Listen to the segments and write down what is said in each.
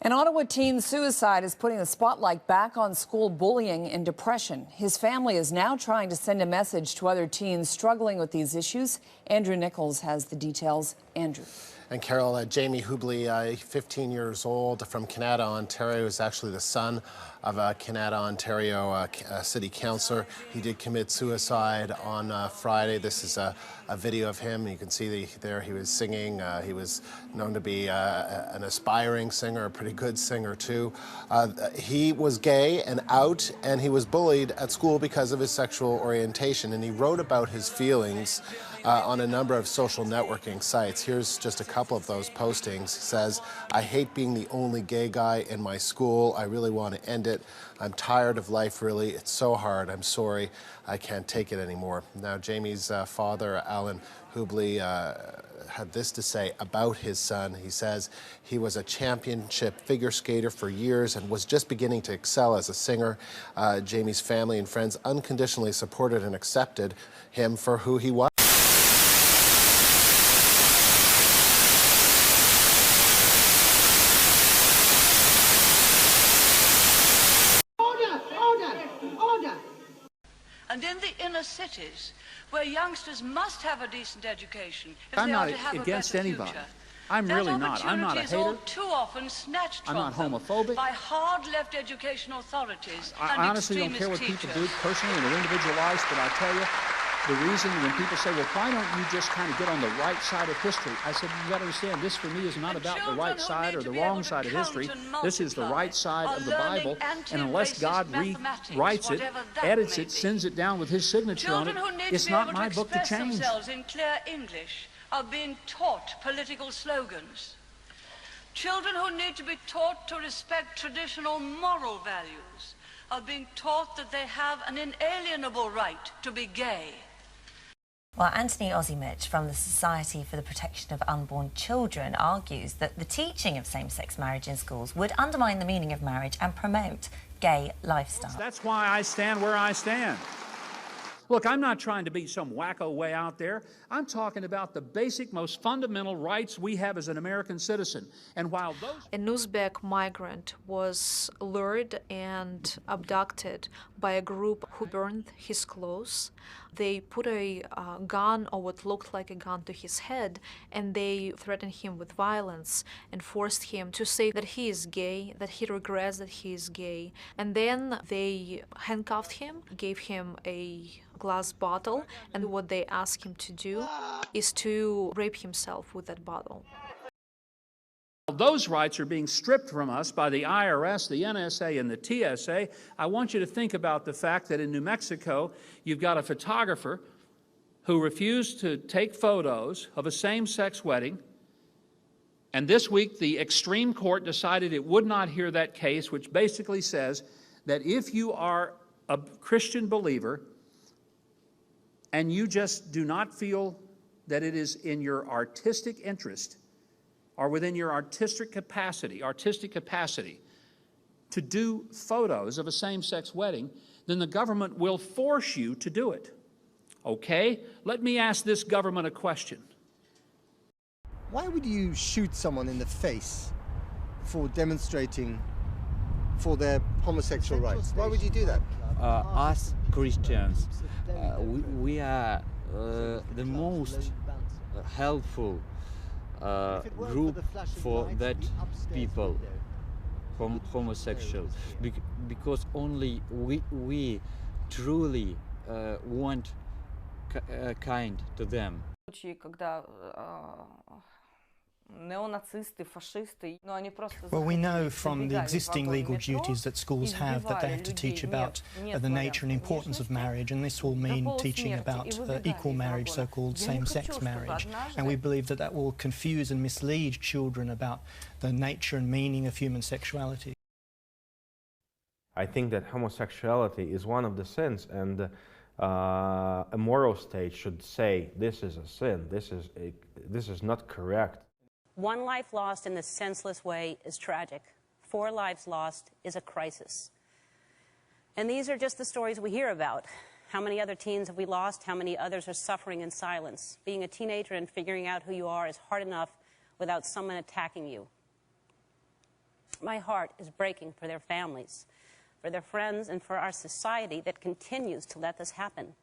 An Ottawa teen's suicide is putting the spotlight back on school bullying and depression. His family is now trying to send a message to other teens struggling with these issues. Andrew Nichols has the details. Andrew. And Carol, Jamie Hubley, 15 years old, from Canada, Ontario, is actually the son of a Canada, Ontario city councillor. He did commit suicide on Friday. This is a video of him. You can see there he was singing. He was known to be an aspiring singer, a pretty good singer too. He was gay and out, and he was bullied at school because of his sexual orientation, and he wrote about his feelings on a number of social networking sites. Here's just a couple of those postings. He says, "I hate being the only gay guy in my school. I really want to end it. I'm tired of life, really. It's so hard. I'm sorry. I can't take it anymore." Now, Jamie's father, Alan Hubley, had this to say about his son. He says he was a championship figure skater for years and was just beginning to excel as a singer. Jamie's family and friends unconditionally supported and accepted him for who he was. And in the inner cities, where youngsters must have a decent education if I'm they not are to have against a better anybody. future, I'm really not. I'm not a that hater. opportunity is all too often snatched I'm from not them homophobic. by hard left education authorities and I honestly don't care what extremist people do teachers. personally in their individual lives, but I tell you, the reason when people say, well, why don't you just kind of get on the right side of history? I said, you got to understand, this for me is not about the right side or the wrong side of history. This is the right side of the Bible, and unless God rewrites it, edits it, sends it down with His signature on it, it's not my book to change. Themselves in clear English are being taught political slogans. Children who need to be taught to respect traditional moral values are being taught that they have an inalienable right to be gay. Well, Anthony Ozimich from the Society for the Protection of Unborn Children argues that the teaching of same-sex marriage in schools would undermine the meaning of marriage and promote gay lifestyle. That's why I stand where I stand. Look, I'm not trying to be some wacko way out there. I'm talking about the basic, most fundamental rights we have as an American citizen. And while those... An Uzbek migrant was lured and abducted by a group who burned his clothes. They put a gun, or what looked like a gun, to his head, and they threatened him with violence and forced him to say that he is gay, that he regrets that he is gay. And then they handcuffed him, gave him a glass bottle, and what they asked him to do is to rape himself with that bottle. Those rights are being stripped from us by the IRS, the NSA, and the TSA. I want you to think about the fact that in New Mexico, you've got a photographer who refused to take photos of a same-sex wedding, and this week the extreme court decided it would not hear that case, which basically says that if you are a Christian believer and you just do not feel that it is in your artistic interest or within your artistic capacity to do photos of a same-sex wedding, then the government will force you to do it. Okay? Let me ask this government a question. Why would you shoot someone in the face for demonstrating for their homosexual rights? Why would you do that? Us Christians, we are the most helpful group for that people, homosexual, because only we truly want kind to them. Well, we know from the existing legal duties that schools have that they have to teach about the nature and importance of marriage, and this will mean teaching about equal marriage, so-called same-sex marriage. And we believe that that will confuse and mislead children about the nature and meaning of human sexuality. I think that homosexuality is one of the sins, and a moral state should say this is a sin, this is not correct. One life lost in this senseless way is tragic. 4 lives lost is a crisis. And these are just the stories we hear about. How many other teens have we lost? How many others are suffering in silence? Being a teenager and figuring out who you are is hard enough without someone attacking you. My heart is breaking for their families, for their friends, and for our society that continues to let this happen.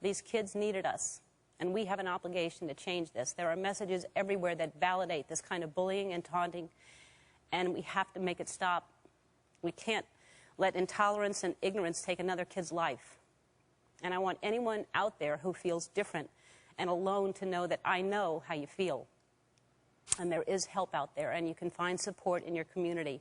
These kids needed us, and we have an obligation to change this. There are messages everywhere that validate this kind of bullying and taunting, and we have to make it stop. We can't let intolerance and ignorance take another kid's life. And I want anyone out there who feels different and alone to know that I know how you feel. And there is help out there, and you can find support in your community.